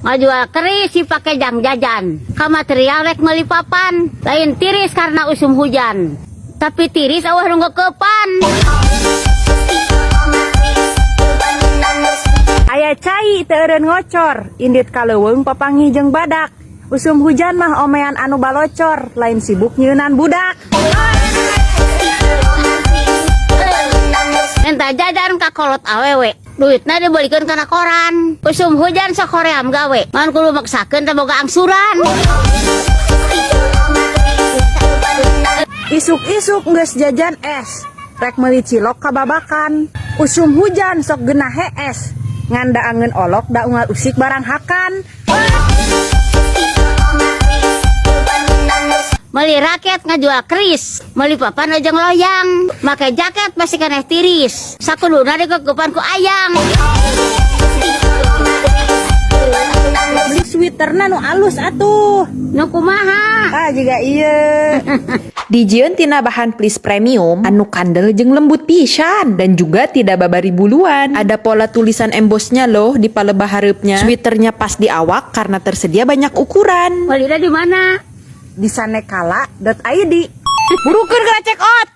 Ngajual keris si pakai jang jajan. Ka material rek meuli papan. Lain tiris karena usum hujan. Tapi tiris awah nunggu kepan. Aya cai teu eureun ngocor, indit kaleuweung papanggih jeung badak. Usum hujan mah omean anu balocor, lain sibuk nyeunan budak. Enta jajan ka kolot awewe. Duitna dibelikeun kana koran. Usum hujan sok hoream gawe. Ngan kudu maksakeun teh boga angsuran. Isuk-isuk geus jajan es, rek meuli cilok kababakan. Usum hujan sok geunah hees, ngan da angeun olok da unggal usik barang hakan. Meuli raket ngajual keris, meuli papan ojeng loyang, make jaket masih keneh tiris, sakuduna dikekepan ku ayang. Beli sweaterna nu alus atuh. Nu kumaha? Ah juga iya. Dijieun tina bahan plis premium anu kandel jeung lembut pisan dan juga tidak babari buluan. Ada pola tulisan embossnya loh di palebah hareupnya. Sweaternya pas di awak karena tersedia banyak ukuran. Meulina di mana? Di sanekala.id. Burukeun geura check out.